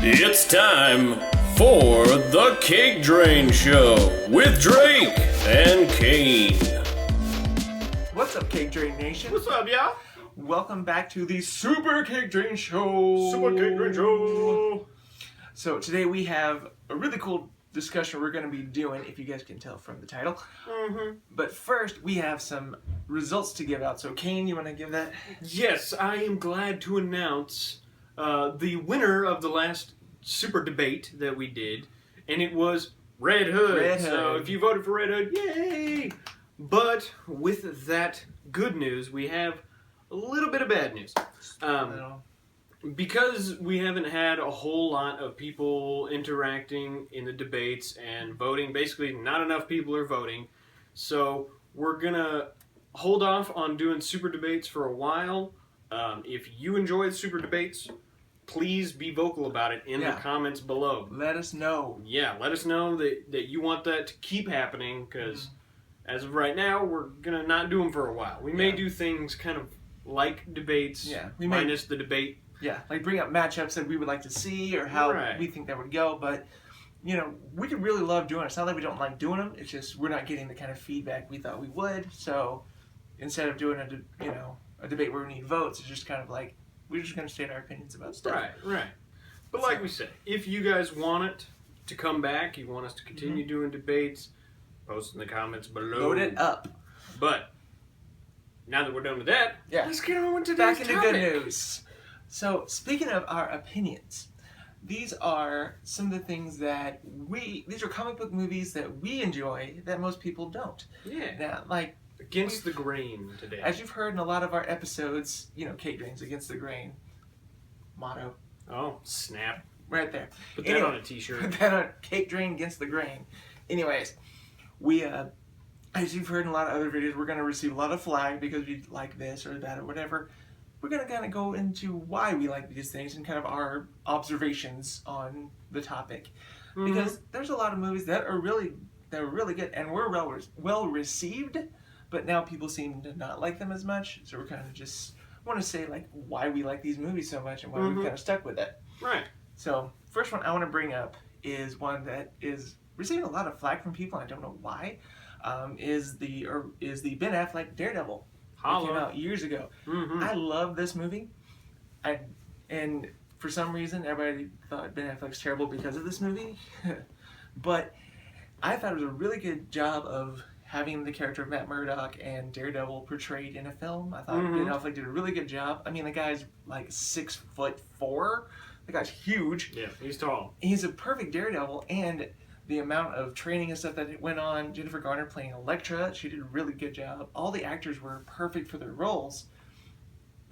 It's time for the CakeDrain Show with Drake and Cain. What's up, CakeDrain Nation? What's up, y'all? Welcome back to the Super CakeDrain Show. Super CakeDrain Show. So today we have a really cool discussion we're going to be doing, if you guys can tell from the title. But first, we have some results to give out. So, Cain, you want to give that? Yes, I am glad to announce the winner of the last super debate that we did, and it was Red Hood. Red So Hood. if you voted for Red Hood, yay! But with that good news, we have a little bit of bad news. Because we haven't had a whole lot of people interacting in the debates and voting, basically not enough people are voting, so we're gonna hold off on doing super debates for a while. If you enjoyed super debates, please be vocal about it in the comments below. Let us know. Yeah, let us know that you want that to keep happening, because as of right now, we're gonna not do them for a while. We may do things kind of like debates, minus the debate. Yeah, like bring up matchups that we would like to see or how we think that would go. But, you know, we could really love doing it. It's not that we don't like doing them. It's just we're not getting the kind of feedback we thought we would. So instead of doing a debate where we need votes, it's just kind of like we're just going to state our opinions about stuff. Right. But like we said, if you guys want it to come back, you want us to continue doing debates, post in the comments below. Load it up. But now that we're done with that, let's get on with today's back into topic. good news. So, speaking of our opinions, these are some of the things that these are comic book movies that we enjoy that most people don't. Yeah. Now, like, Against the grain today. as you've heard in a lot of our episodes, CakeDrain's Against the Grain motto. Oh, snap. Right there. Put that on a t-shirt. Put that on CakeDrain Against the Grain. Anyways, we, as you've heard in a lot of other videos, we're going to receive a lot of flag because we like this or that or whatever. We're going to kind of go into why we like these things and kind of our observations on the topic. Because there's a lot of movies that are really good and were well received, but now people seem to not like them as much. So we're kind of just want to say like why we like these movies so much and why we've kind of stuck with it. Right. So first one I want to bring up is one that is receiving a lot of flack from people. I don't know why. Is the Ben Affleck Daredevil. It came out years ago. I love this movie. And for some reason, everybody thought Ben Affleck's terrible because of this movie. But I thought it was a really good job of having the character of Matt Murdock and Daredevil portrayed in a film. I thought Ben Affleck did a really good job. I mean, the guy's like 6'4". The guy's huge. Yeah, he's tall. He's a perfect Daredevil, and the amount of training and stuff that went on. Jennifer Garner playing Elektra, she did a really good job. All the actors were perfect for their roles.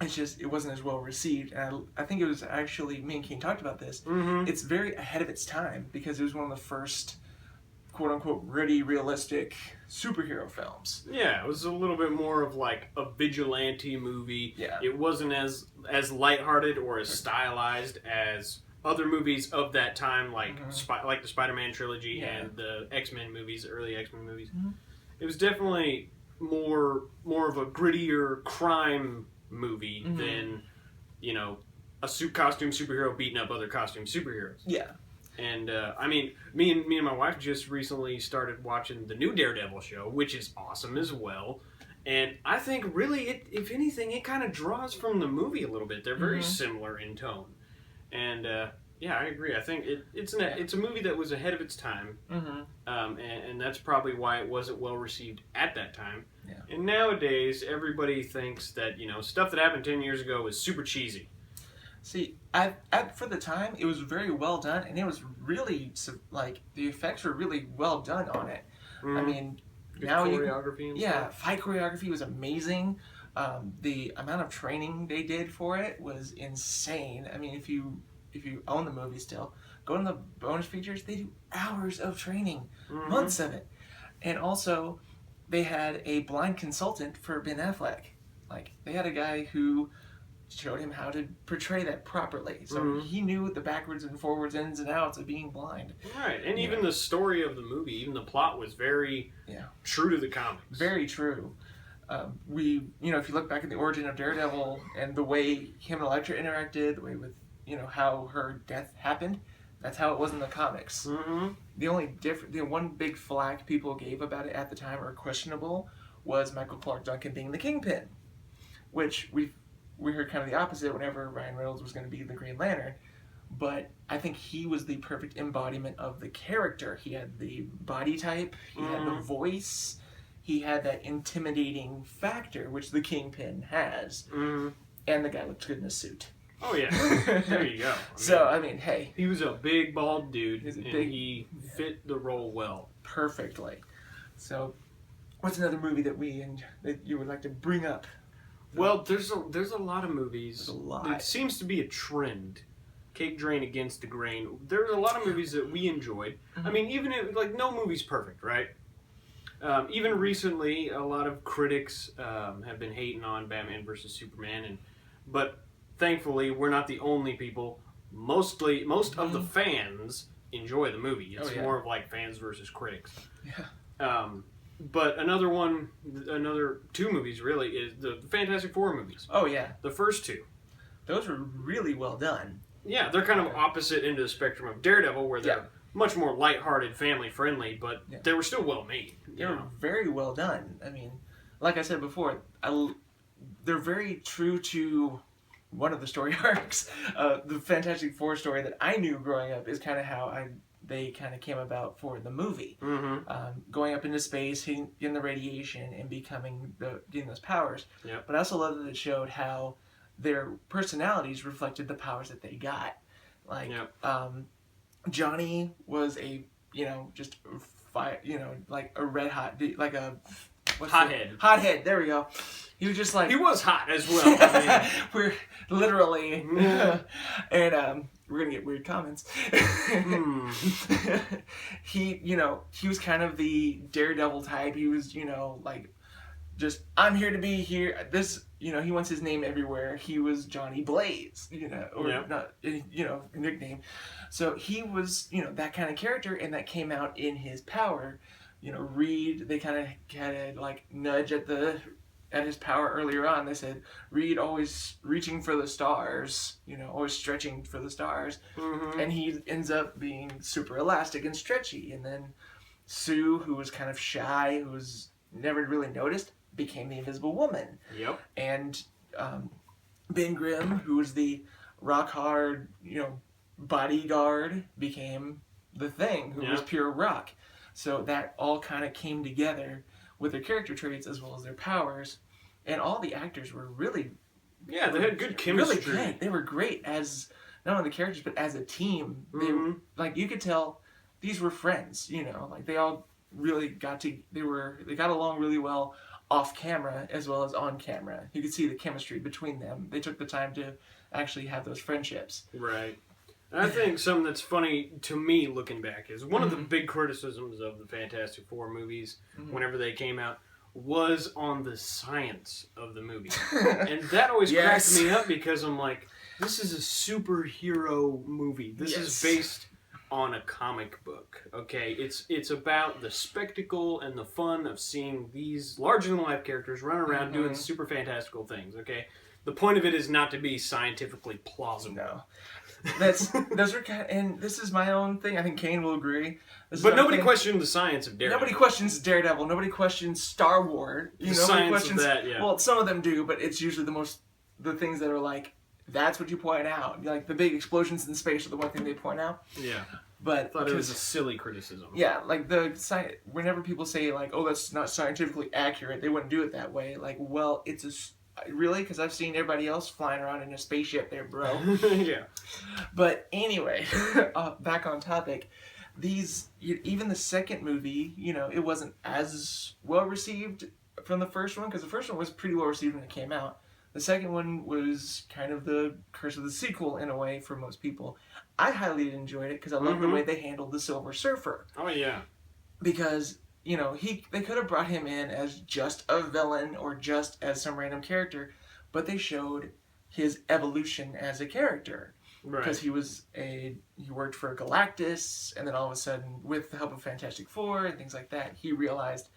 It's just, it wasn't as well received. And I think it was actually, me and Cain talked about this, it's very ahead of its time because it was one of the first, quote-unquote, gritty, realistic superhero films. Yeah, it was a little bit more of like a vigilante movie. Yeah. It wasn't as lighthearted or as stylized as other movies of that time, like like the Spider-Man trilogy and the X-Men movies, early X-Men movies. It was definitely more of a grittier crime movie than, a suit costume superhero beating up other costume superheroes. Yeah. And I mean, me and my wife just recently started watching the new Daredevil show, which is awesome as well. And I think really, if anything, it kind of draws from the movie a little bit. They're very similar in tone. And I agree. I think it's a movie that was ahead of its time, and that's probably why it wasn't well received at that time. Yeah. And nowadays, everybody thinks that stuff that happened 10 years ago is super cheesy. See, for the time, it was very well done, and it was really like the effects were really well done on it. I mean, good choreography and stuff. Fight choreography was amazing. The amount of training they did for it was insane. I mean, if you own the movie still, go to the bonus features. They do hours of training, months of it, and also they had a blind consultant for Ben Affleck. Like they had a guy who showed him how to portray that properly, so he knew the backwards and forwards, ins and outs of being blind. Right, and even the story of the movie, even the plot was very true to the comics. Very true. If you look back at the origin of Daredevil and the way him and Elektra interacted, the way with how her death happened. That's how it was in the comics. Mm-hmm. The one big flack people gave about it at the time, or questionable, was Michael Clark Duncan being the Kingpin, which we heard kind of the opposite whenever Ryan Reynolds was going to be the Green Lantern. But I think he was the perfect embodiment of the character. He had the body type, he had the voice, he had that intimidating factor, which the Kingpin has, and the guy looked good in a suit. Oh yeah, there you go. I mean, hey, he was a big bald dude, he fit the role well, perfectly. So, what's another movie that you would like to bring up? Well, there's a lot of movies. There's a lot. It seems to be a trend. CakeDrain against the grain. There's a lot of movies that we enjoyed. I mean, even no movie's perfect, right? Even recently, a lot of critics have been hating on Batman vs Superman, but thankfully, we're not the only people. Most of the fans enjoy the movie. It's more of like fans versus critics. Yeah. But another two movies really is the Fantastic Four movies. Oh yeah. The first two. Those were really well done. Yeah, they're kind of opposite end of the spectrum of Daredevil, where they're much more lighthearted, family-friendly, but they were still well made. They were very well done. I mean, like I said before, they're very true to one of the story arcs. The Fantastic Four story that I knew growing up is kind of how they kind of came about for the movie. Going up into space, getting the radiation, and getting those powers. Yep. But I also love that it showed how their personalities reflected the powers that they got. Like, Johnny was like a red hot dude, like a hothead. There we go. He was just like, he was hot as well. I mean. We're literally, and we're gonna get weird comments. He was kind of the Daredevil type. He was, like, just, I'm here to be here. This, he wants his name everywhere. He was Johnny Blaze, not, nickname. So he was, that kind of character, and that came out in his power. Reed, they kind of had a like nudge at his power earlier on. They said Reed always reaching for the stars, always stretching for the stars, and he ends up being super elastic and stretchy. And then Sue, who was kind of shy, who was never really noticed, became the Invisible Woman. Yep. And Ben Grimm, who was the rock hard, bodyguard, became the Thing, who was pure rock. So that all kind of came together with their character traits as well as their powers, and all the actors were really, they had good chemistry. Really good. They were great as not only the characters but as a team. They like, you could tell these were friends. Like they all really they got along really well off camera as well as on camera. You could see the chemistry between them. They took the time to actually have those friendships. Right. And I think something that's funny to me looking back is one of the big criticisms of the Fantastic Four movies whenever they came out was on the science of the movie. And that always cracked me up because I'm like, this is a superhero movie. This is based on a comic book, okay? It's about the spectacle and the fun of seeing these larger-than-life characters run around doing super fantastical things, okay? The point of it is not to be scientifically plausible. No. Those are kind of, and this is my own thing. I think Kane will agree. But nobody questioned the science of Daredevil. Nobody questions Daredevil. Nobody questions Star Wars. The science of that, Well, some of them do, but it's usually the things that are like, that's what you point out. Like the big explosions in space are the one thing they point out. Yeah. But I thought it was a silly criticism. Yeah, like whenever people say like, oh, that's not scientifically accurate, they wouldn't do it that way. Like, well, really? Because I've seen everybody else flying around in a spaceship there, bro. Yeah. But anyway, back on topic. Even the second movie, it wasn't as well received from the first one, because the first one was pretty well received when it came out. The second one was kind of the curse of the sequel in a way for most people. I highly enjoyed it because I love the way they handled the Silver Surfer. Oh yeah. Because they could have brought him in as just a villain or just as some random character, but they showed his evolution as a character. Right. Because he worked for Galactus, and then all of a sudden, with the help of Fantastic Four and things like that, he realized,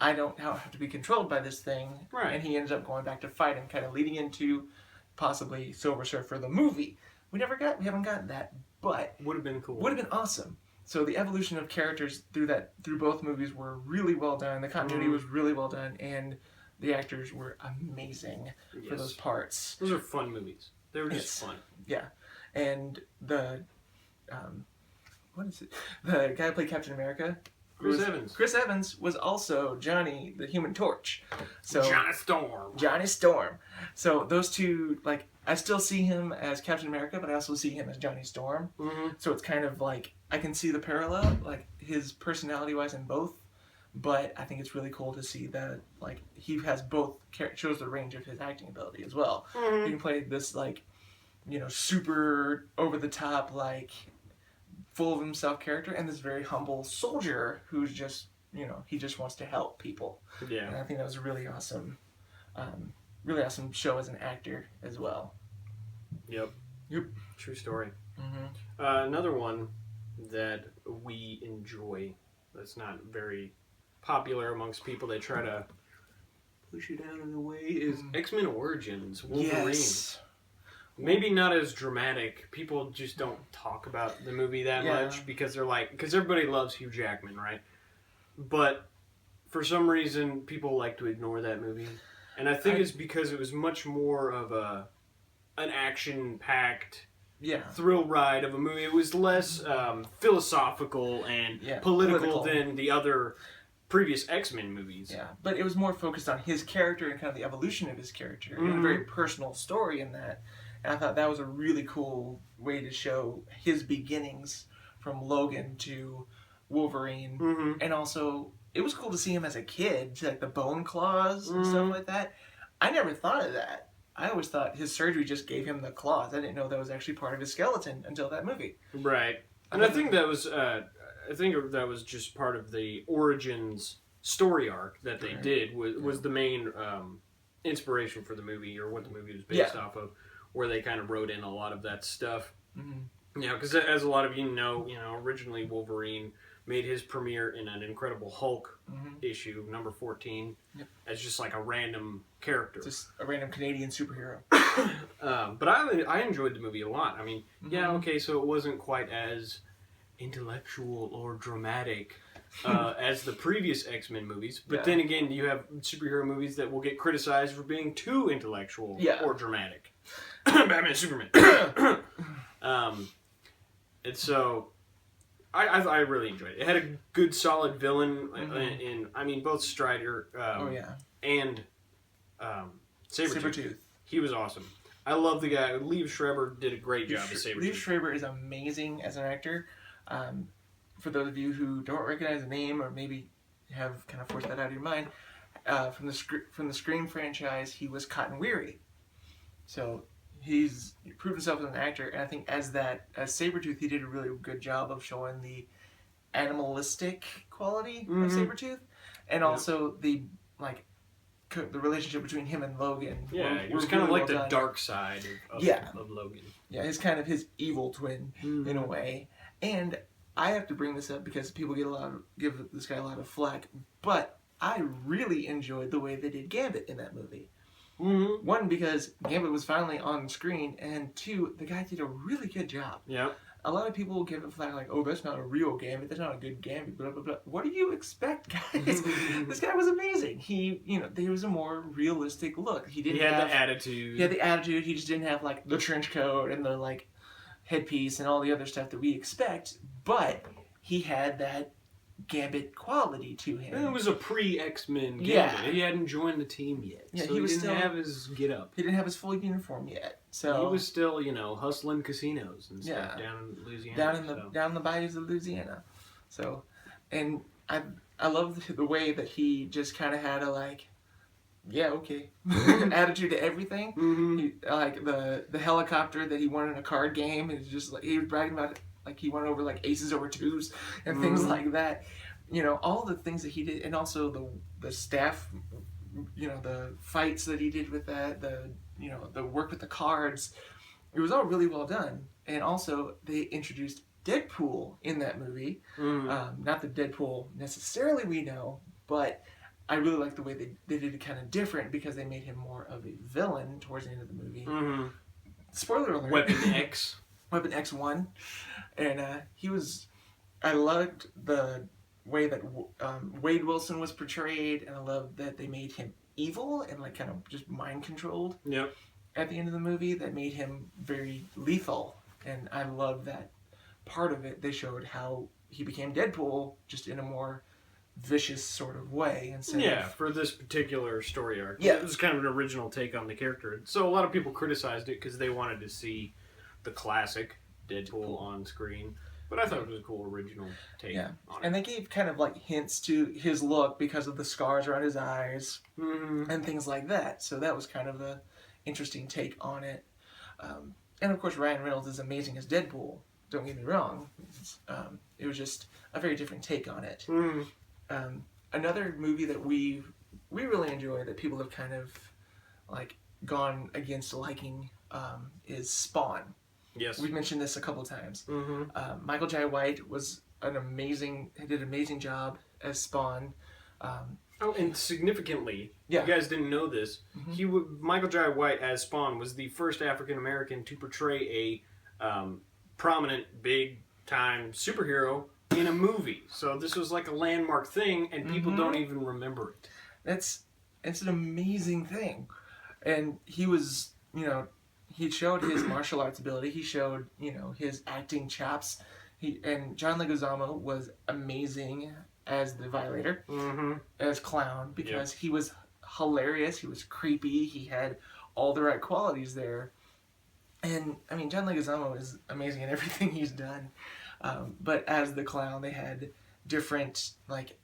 I don't have to be controlled by this thing. Right. And he ends up going back to fight him, kind of leading into possibly Silver Surfer the movie. We haven't gotten that, but would have been cool. Would have been awesome. So the evolution of characters through both movies were really well done. The continuity was really well done, and the actors were amazing for those parts. Those are fun movies. They were just fun. Yeah, and the what is it? The guy who played Captain America, Chris Evans was also Johnny the Human Torch. So Johnny Storm. So those two, like, I still see him as Captain America, but I also see him as Johnny Storm. So it's kind of like I can see the parallel, like his personality-wise in both. But I think it's really cool to see that, like, he has both, shows the range of his acting ability as well. He can play this, like, you know, super over-the-top, like, full of himself character, and this very humble soldier who's just, you know, he just wants to help people. Yeah. And I think that was a really awesome show as an actor as well. Yep. True story. Mm-hmm. Another one that we enjoy that's not very popular amongst people that try to push it out of the way is X-Men Origins Wolverine. Yes. Maybe not as dramatic. People just don't talk about the movie that much because everybody loves Hugh Jackman, right? But for some reason, people like to ignore that movie. And I think it's because it was much more of an action-packed thrill ride of a movie. It was less philosophical and political than the other previous X-Men movies. Yeah, but it was more focused on his character and kind of the evolution of his character. And a very personal story in that. And I thought that was a really cool way to show his beginnings from Logan to Wolverine. And also, it was cool to see him as a kid, like the bone claws and stuff like that. I never thought of that. I always thought his surgery just gave him the claws. I didn't know that was actually part of his skeleton until that movie. Right. And I think that was just part of the Origins story arc that they did was the main inspiration for the movie, or what the movie was based off of, where they kind of wrote in a lot of that stuff. Yeah, because as a lot of you know, originally Wolverine made his premiere in an Incredible Hulk issue, number 14, as just like a random character. Just a random Canadian superhero. But I enjoyed the movie a lot. I mean, so it wasn't quite as intellectual or dramatic as the previous X-Men movies. But then again, you have superhero movies that will get criticized for being too intellectual or dramatic. Batman, Superman. And so I really enjoyed it. It had a good, solid villain in both Strider and Sabretooth. He was awesome. I love the guy. Liev Schreiber did a great job as Sabretooth. Liev Schreiber is amazing as an actor. For those of you who don't recognize the name, or maybe have kind of forced that out of your mind, from the Scream franchise, he was Cotton Weary. So he's proved himself as an actor, and I think as Sabretooth, he did a really good job of showing the animalistic quality of Sabretooth, and also the relationship between him and Logan. Yeah, it was kind of like the dark side of Logan. Yeah, his evil twin in a way. And I have to bring this up because people give this guy a lot of flack, but I really enjoyed the way they did Gambit in that movie. One, because Gambit was finally on screen, and two, the guy did a really good job. Yeah. A lot of people give it flack like, oh, that's not a real Gambit, that's not a good Gambit, blah, blah, blah. What do you expect, guys? This guy was amazing. There was a more realistic look. He had the attitude. He had the attitude. He just didn't have, like, the trench coat and the, like, headpiece and all the other stuff that we expect, but he had that Gambit quality to him. It was a pre-X-Men Gambit. He hadn't joined the team yet. Yeah, so he didn't have his get-up. He didn't have his full uniform yet. So he was still, hustling casinos and stuff down in Louisiana. Down in the bayous of Louisiana. So, and I love the way that he just kind of had a attitude to everything. He, like the helicopter that he won in a card game. It's just like he was bragging about it, like he went over like aces over twos and things like that. All the things that he did, and also the staff, the fights that he did with that, the work with the cards. It was all really well done. And also they introduced Deadpool in that movie. Not the Deadpool necessarily we know, but I really like the way they did it kind of different, because they made him more of a villain towards the end of the movie. spoiler alert. Weapon X. Weapon X1. And I loved the way that Wade Wilson was portrayed, and I loved that they made him evil and like kind of just mind controlled. Yep. At the end of the movie, that made him very lethal, and I love that part of it. They showed how he became Deadpool, just in a more vicious sort of way. For this particular story arc. Yeah. It was kind of an original take on the character. So a lot of people criticized it because they wanted to see the classic Deadpool on screen. But I thought it was a cool original take on it. And they gave kind of like hints to his look because of the scars around his eyes and things like that. So that was kind of a interesting take on it. And of course, Ryan Reynolds is amazing as Deadpool. Don't get me wrong. It was just a very different take on it. Another movie that we really enjoy that people have kind of like gone against liking is Spawn. Yes. We've mentioned this a couple times. Michael Jai White did an amazing job as Spawn. And significantly, Yeah. you guys didn't know this, Michael Jai White as Spawn was the first African American to portray a prominent, big-time superhero in a movie. So this was like a landmark thing, and people don't even remember it. It's an amazing thing. And he was, he showed his martial arts ability. He showed, his acting chops. And John Leguizamo was amazing as the Violator, as Clown, because he was hilarious. He was creepy. He had all the right qualities there. And, I mean, John Leguizamo is amazing in everything he's done. But as the Clown, they had different, like,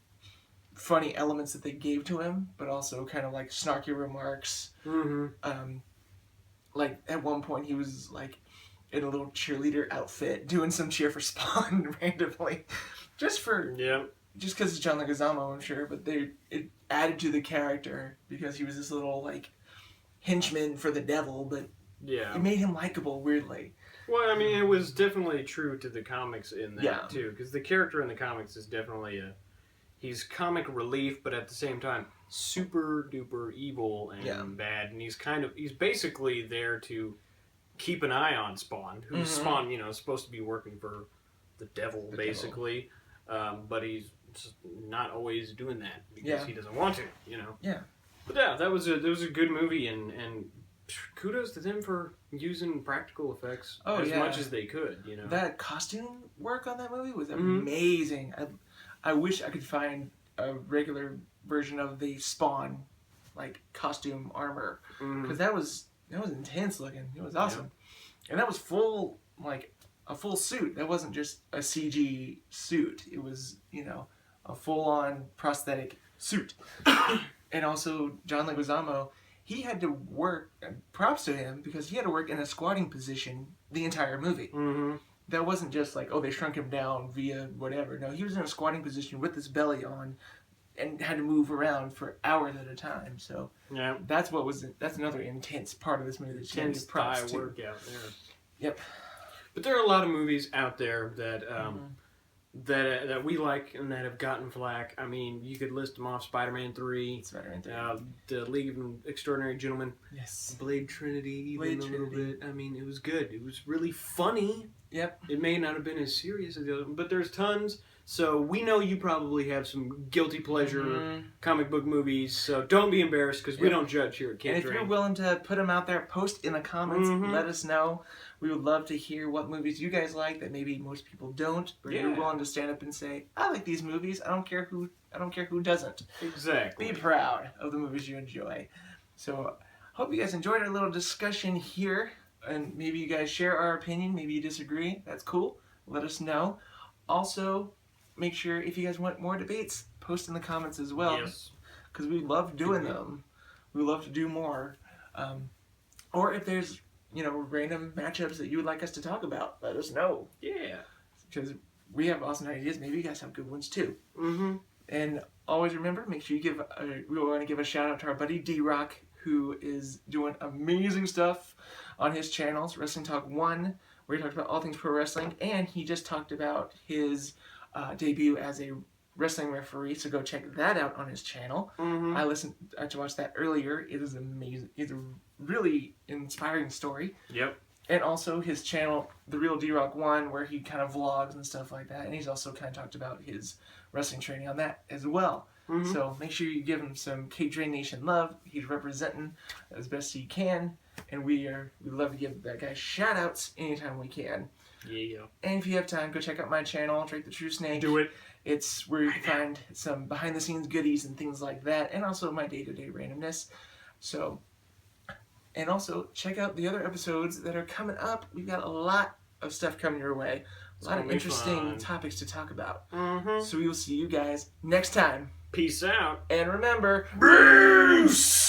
funny elements that they gave to him, but also kind of, like, snarky remarks. Like, at one point, he was, like, in a little cheerleader outfit, doing some cheer for Spawn randomly. Just because it's John Leguizamo, I'm sure, but it added to the character because he was this little, like, henchman for the devil, but it made him likable, weirdly. Well, I mean, it was definitely true to the comics in that, too, because the character in the comics is definitely he's comic relief, but at the same time, super duper evil and bad, and he's basically there to keep an eye on Spawn, who's Spawn, is supposed to be working for the devil, basically, but he's just not always doing that because he doesn't want to, Yeah. But yeah, that was a good movie, and kudos to them for using practical effects as much as they could, That costume work on that movie was amazing. I wish I could find a regular version of the Spawn, like, costume armor, because that was intense looking. It was awesome, and that was full, like, a full suit. That wasn't just a CG suit. It was, a full-on prosthetic suit. And also, John Leguizamo, he had to work, props to him, because he had to work in a squatting position the entire movie. That wasn't just like, they shrunk him down via whatever. No, he was in a squatting position with his belly on and had to move around for hours at a time. So that's another intense part of this movie. Intense thigh workout there. Yep. But there are a lot of movies out there that that we like and that have gotten flack. I mean, you could list them off: Spider-Man 3, The League of Extraordinary Gentlemen, Blade Trinity, a little bit. I mean, it was good. It was really funny. Yep. It may not have been as serious as the other one, but there's tons. So we know you probably have some guilty pleasure comic book movies, so don't be embarrassed because we don't judge here at CakeDrain. And if you're willing to put them out there, post in the comments, let us know. We would love to hear what movies you guys like that maybe most people don't, but you're willing to stand up and say, I like these movies. I don't care who doesn't. Exactly. Be proud of the movies you enjoy. So hope you guys enjoyed our little discussion here, and maybe you guys share our opinion, maybe you disagree. That's cool. Let us know. Also, make sure if you guys want more debates, post in the comments as well. Yes. Because we love doing them. We love to do more. Or if there's, random matchups that you would like us to talk about, let us know. Yeah. Because we have awesome ideas. Maybe you guys have good ones too. And always remember, make sure you we want to give a shout out to our buddy D-Rock, who is doing amazing stuff on his channels, Wrestling Talk 1, where he talked about all things pro wrestling, and he just talked about his debut as a wrestling referee, so go check that out on his channel. I watched that earlier. It is amazing. It's a really inspiring story. Yep. And also his channel, The Real D-Rock 1, where he kind of vlogs and stuff like that. And he's also kind of talked about his wrestling training on that as well. Mm-hmm. So make sure you give him some CakeDrain Nation love. He's representing as best he can. And we love to give that guy shout-outs anytime we can. Yeah. And if you have time, go check out my channel, Drake the True Snake. Do it. It's where you can find some behind-the-scenes goodies and things like that. And also my day-to-day randomness. So... And also, check out the other episodes that are coming up. We've got a lot of stuff coming your way. A lot of interesting topics to talk about. Mm-hmm. So we will see you guys next time. Peace out. And remember... Peace!